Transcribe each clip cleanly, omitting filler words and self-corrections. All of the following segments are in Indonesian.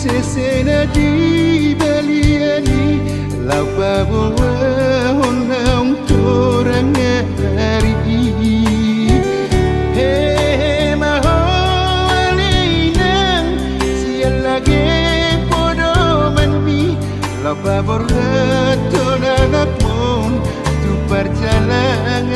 Sesena di baliani lapa bawahon naung torang ngari he maholinang siya lagi podo manbi lapa borrato nanapon tu perjalanan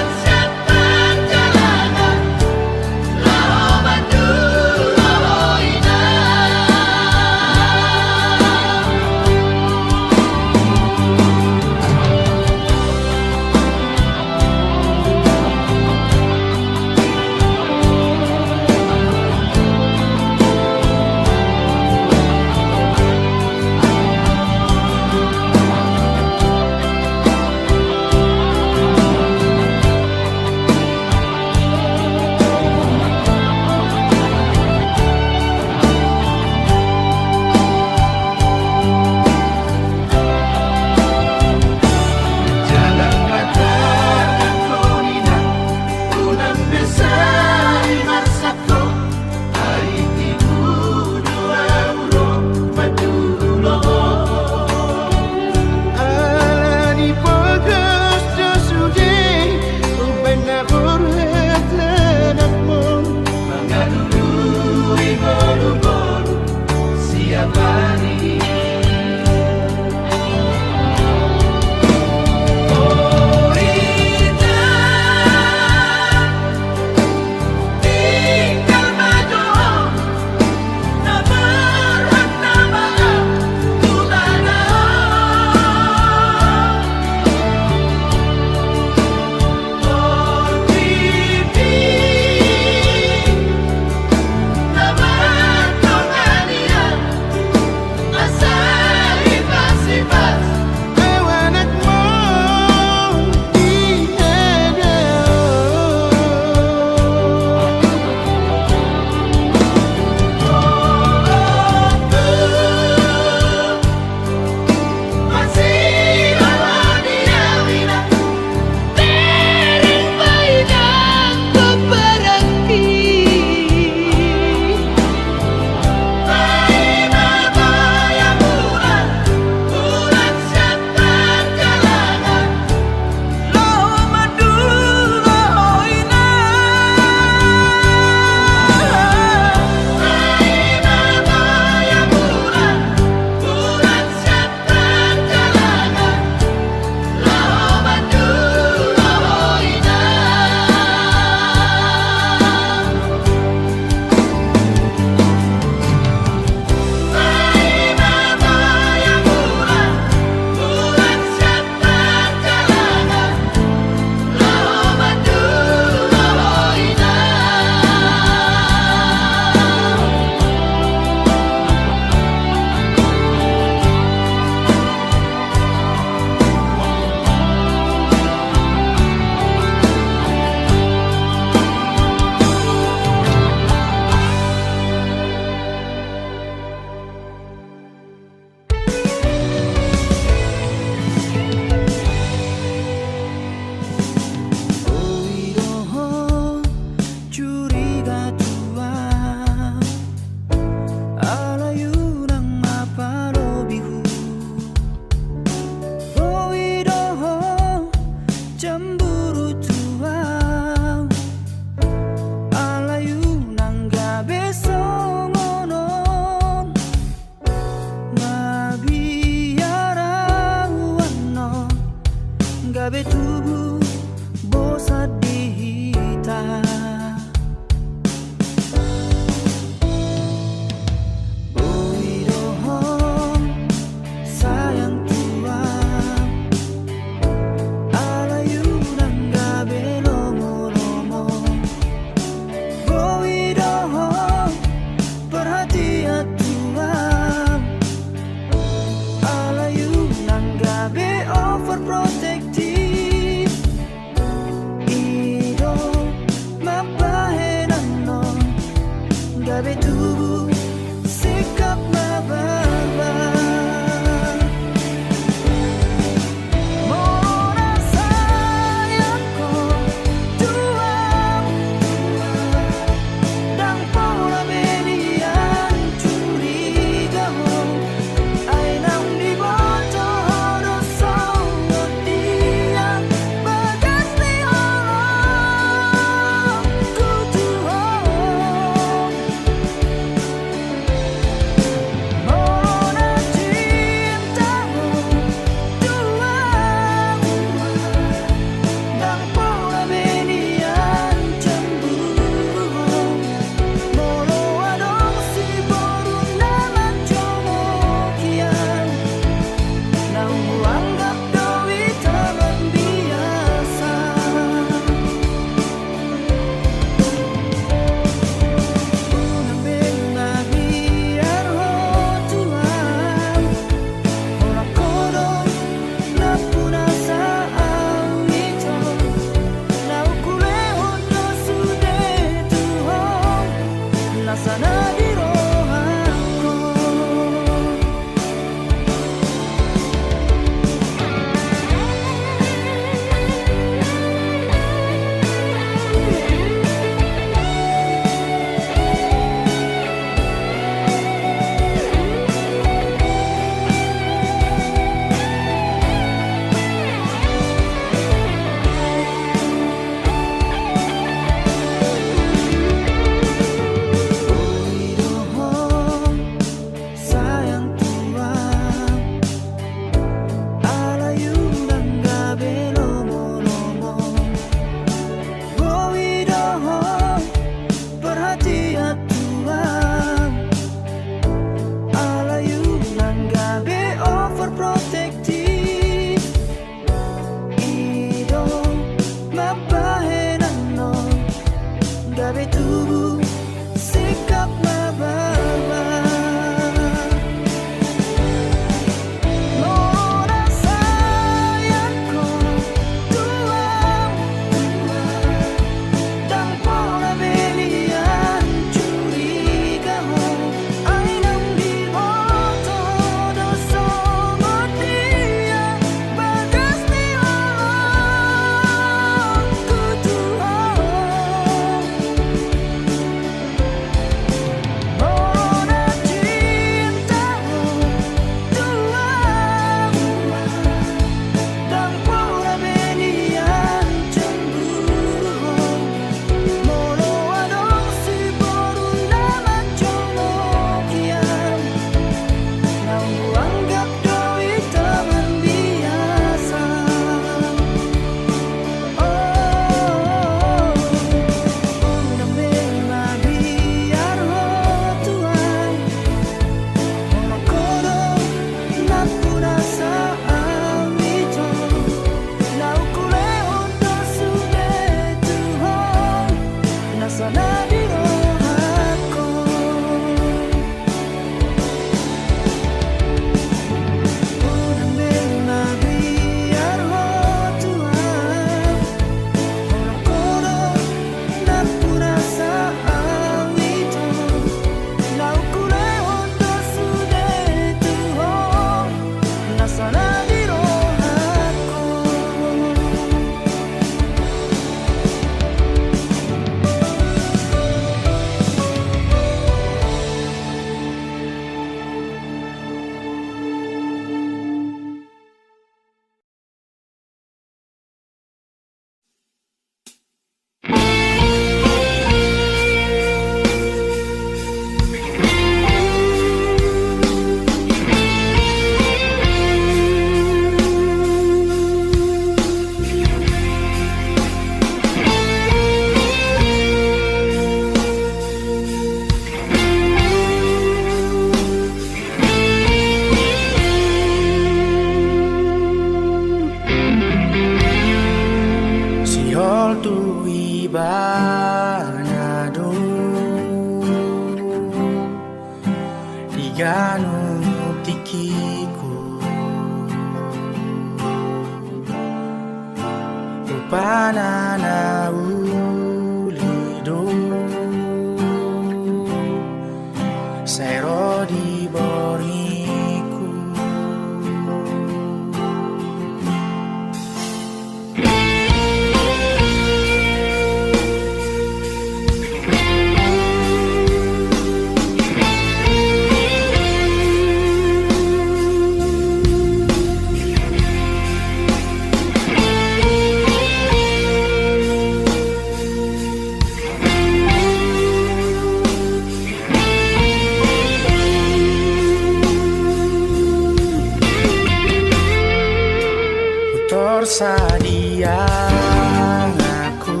Sadiang aku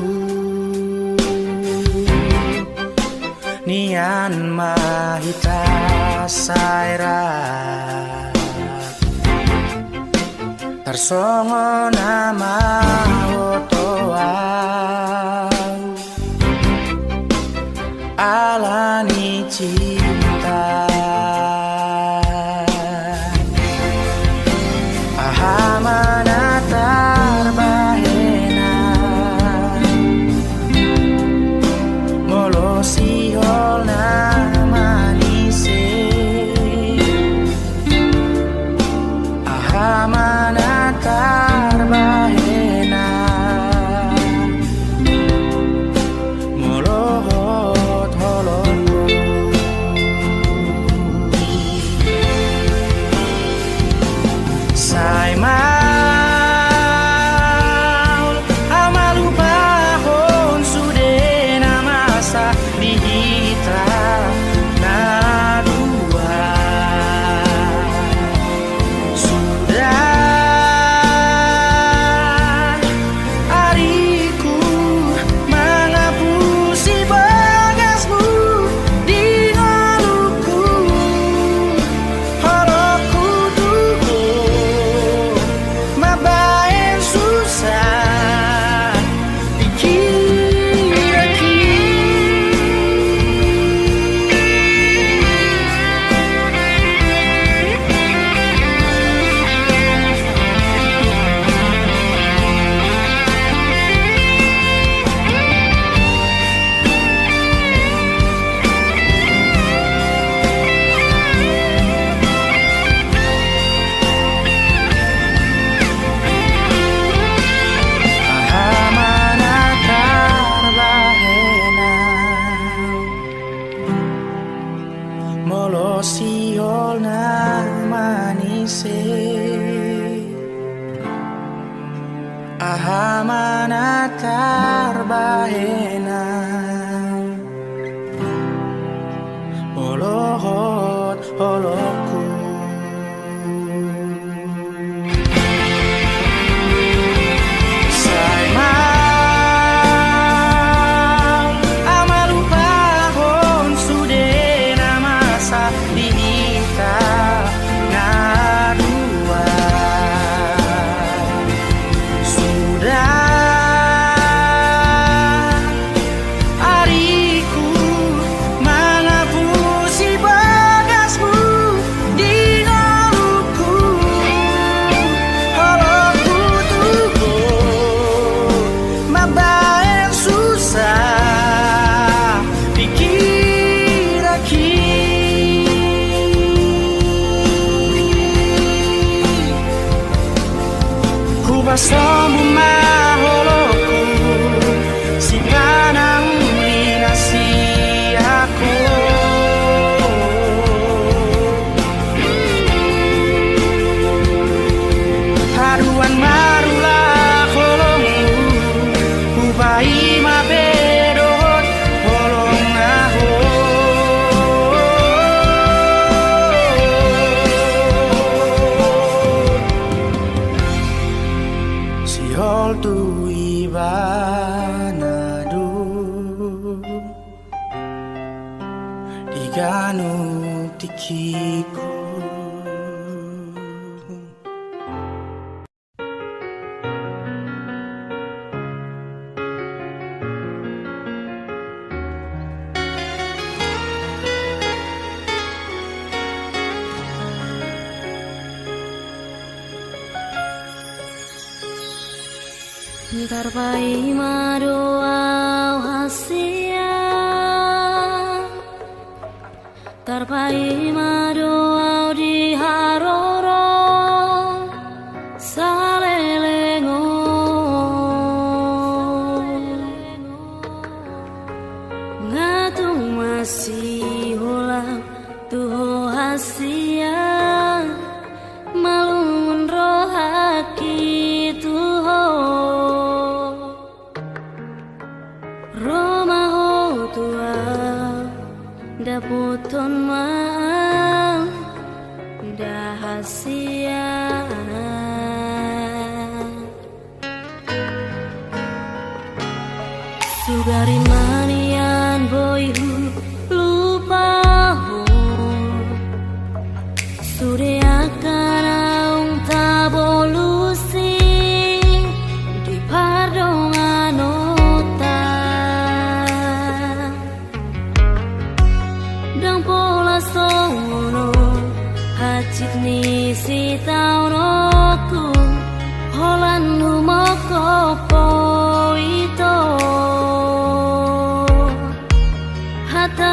nian mahita saira tersongo nama otoa alani cinta ahamana tarbahena molo sihol nama nise ahamana tarbahena molo hot holongo danu tikiku. Tarpai madoa hasia, tarpai madoa di haroro salelengo, ngatung masih holang tuh hasia, malun rohaki tuho. Roma ho tua daputon mal dahasia, sugari manian boyhu lupa ho sude akan aung tabolusi di pardongan dang pola sono hacit ni si taunoku holan humoko poito hata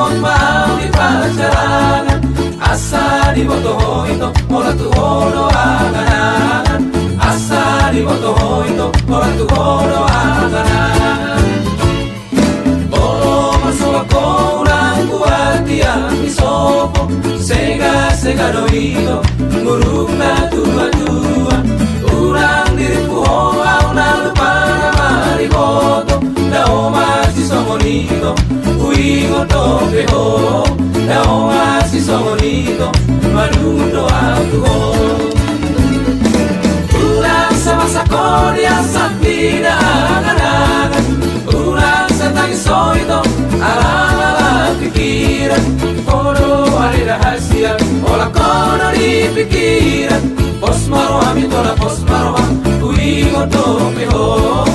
ingon mau di pacarangan, asa di boto itu ola tu hono angan-angan, asa di boto itu ola tu hono angan-angan. Bolo masuk ako urang buat yang isopo, sega doito ngurung na tua-tua, urang diriku au na lupa na mariboto, dao masih songonito uingo tope ho, dao masih songonito manundo aku ho. Urang sama sakodia sakina angan-angan, urang satang soito ala-ala pikiran, kono ada rahasia olah kono di pikiran, pos maro ami tola pos maro uingo tope ho,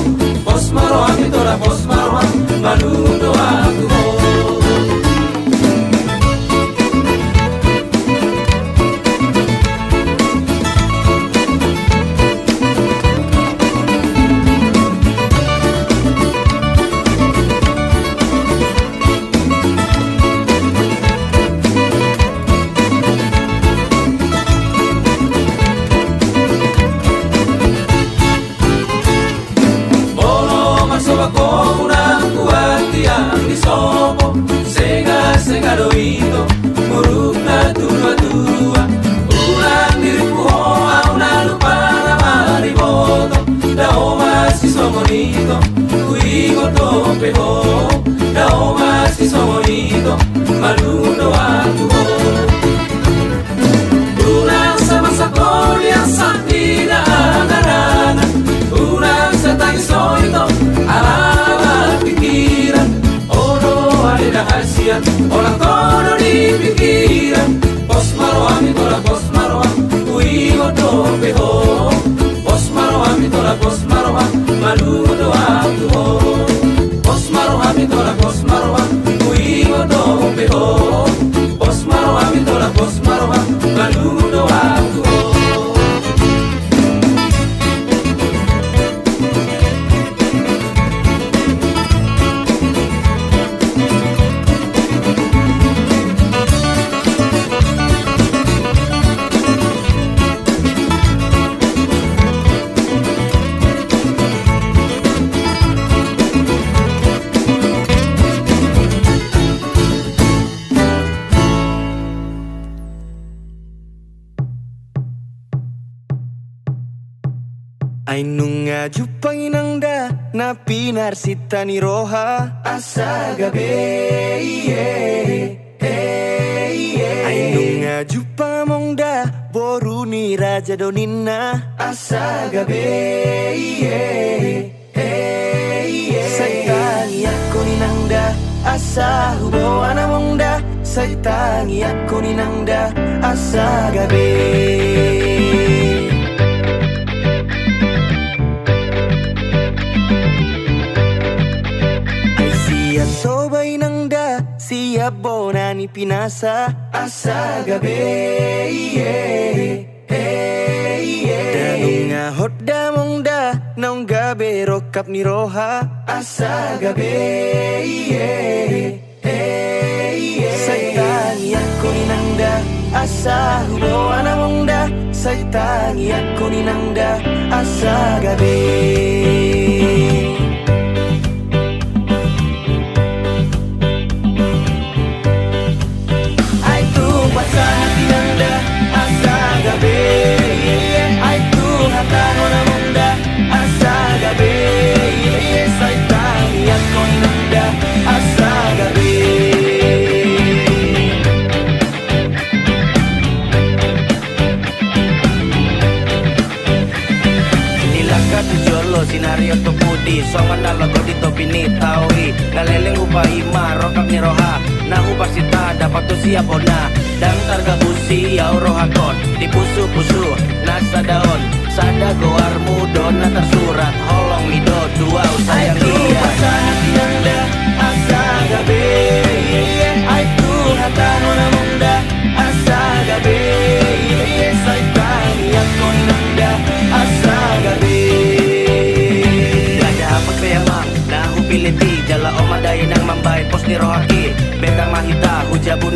pos maro ami tola pos maro manundo aku ho. Sega doito muruk na tua-tua, ulang diriku au na lupa na mariboto, dao masih songonito uingo tope ho, dao masih songonito malundo aku ho. Ulang sama sakoli yang sakina angan-angan, ulang satang soito ala-ala pikiran, ada rahasia olah kono di pikiran, pos maro ami tola pos maro uingo tope ho, pos maro ami tola pos maro malundo aku ho, pos maro ami tola pos maro uingo tope ho, pos maro ami tola pos maro malundo aku ho. Ainunga jupang inangda na pinarsita ni roha asa gabe Ainunga jupang mongda boru ni raja donina asa gabe Saitangi ako ninangda asa hubo ana mongda, saitangi ako ninangda asa gabe. Sobay nang da siap bona ni pinasa asa gabe Danunga hodda mongda naung gabe rokap ni roha asa gabe Saitangi ako ni nangda asa hubo ana mongda, saitangi ako ni nangda asa gabe. Sinario to pudi, songan nalago dito pinitawi Ngaleleng upahi marokap ni roha Na upasita dapat to siya bona Dang targa busi yaw rohakon Di pusu-pusu nasa daon Sada goar mudo na tersurat Holong mido dua usayang iya Nangda asa gabe Ay Tuhan tano na mongda asa gabe Saitani ako nangda asa gabe Piliti, jala o maday nang mambay pos ni rohaki Beta mahita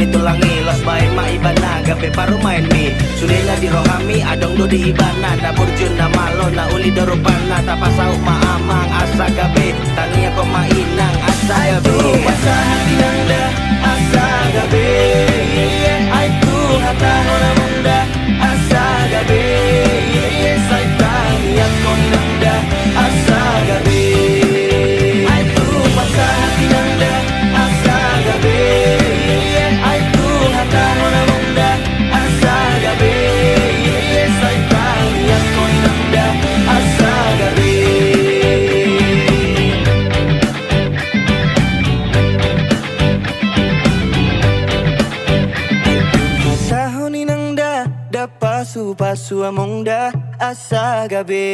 ni tulangi Los bain ma ibana gabe paru main mi Sudah na di rohami adong do di ibana Na burjun na malo na uli do rupana Tapasau maamang asa gabe Tangi ako mainang asa gabe Masa hati nanda asa gabe Ay tu hata hona munda asa gabe Say tangi ako ni nanda asa gabe Ay tu masa hati nanda asa gabe Ay tu hata hona munda asa gabe Say tangi ako ni nanda asa gabe Sahoni nang da pasu among da asa gabi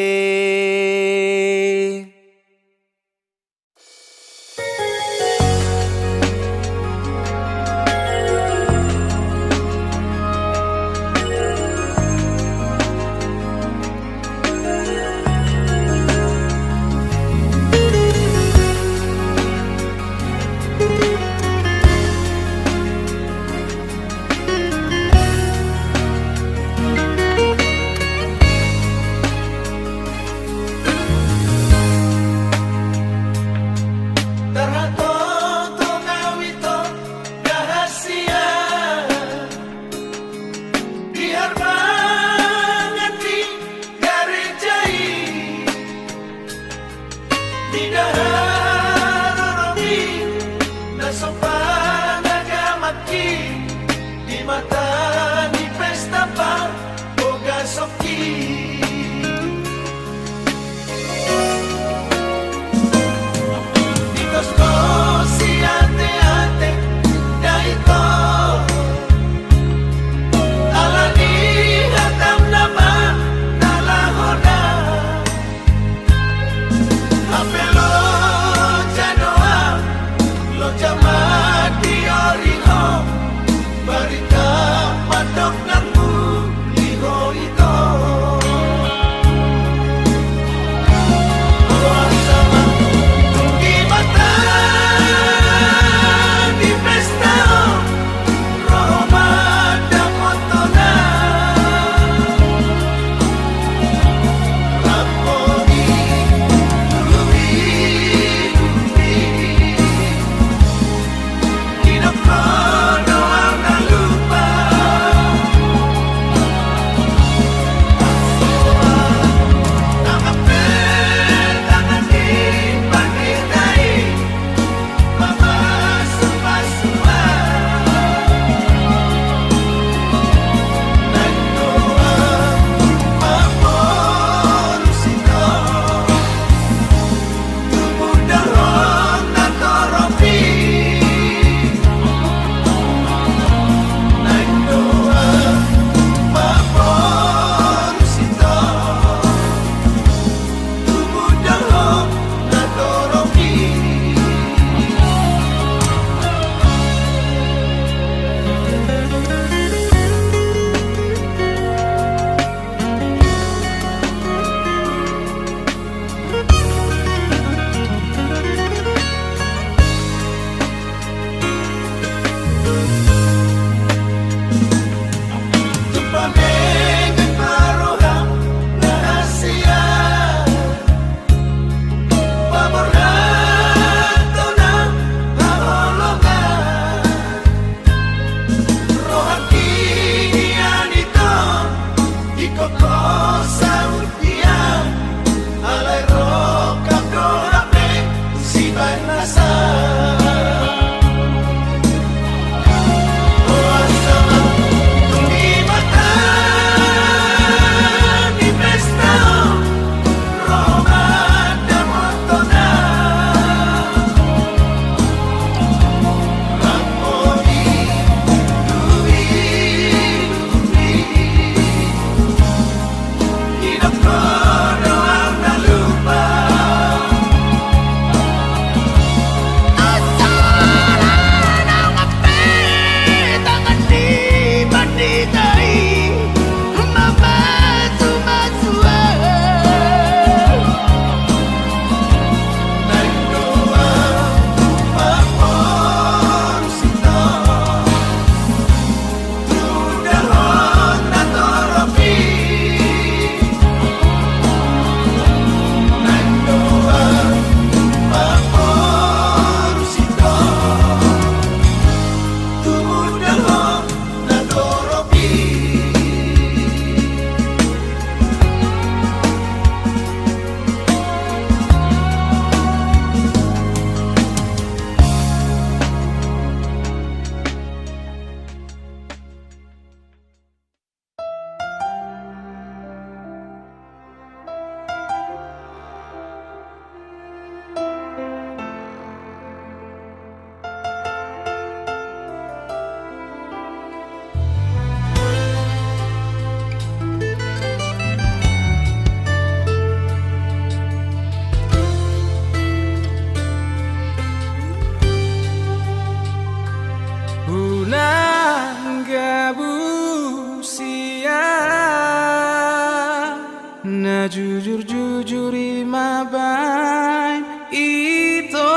na jujur-jujur imabain ito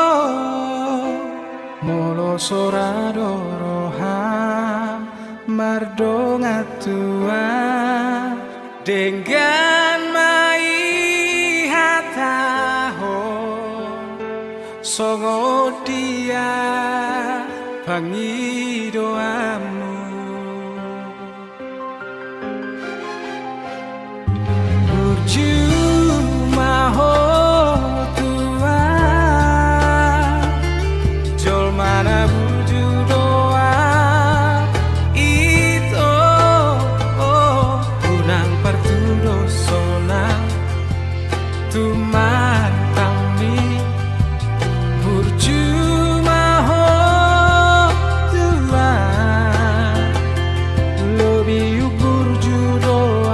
molo soradoroham mardonga tua dengan mai hatahon songo dia pangi doamu Jumaho tua Jol mana buju doa Itu Unang partudo sonang Tuman kami Burjumaho tua Lobi burju doa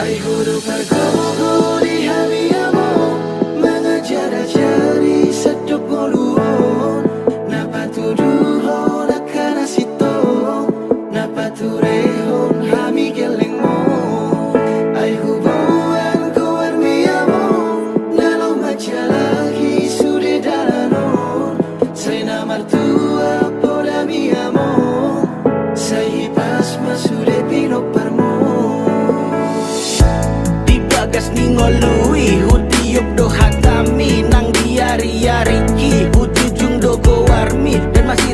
Ay huruf argo di hami amo mengejar jari seduk ngoluon napa tuduhon akan asito napa turehon hami geleng mo ay hubungan ko armi amo nalo macalahi sude dalanon saya martua pola mi amo saya pas masude pino parmo Bagas ningolui hutiup doha kami nang diari-ari ki hujujung dogo warmi dan masih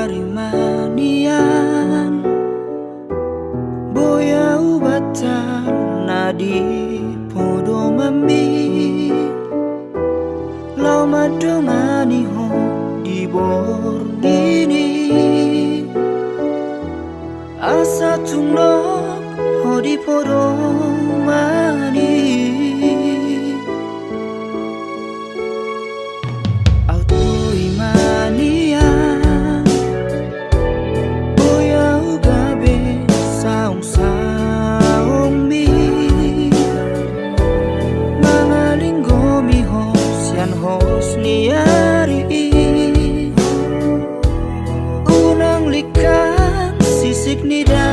harimanian boya ubatan nadi podo mambi lau madongani ho di borgini asa tungnok ho di podo mani auto imania boya ugabe saung saung mi mangalinggo mi hos yan hos niari unang likan sisik nida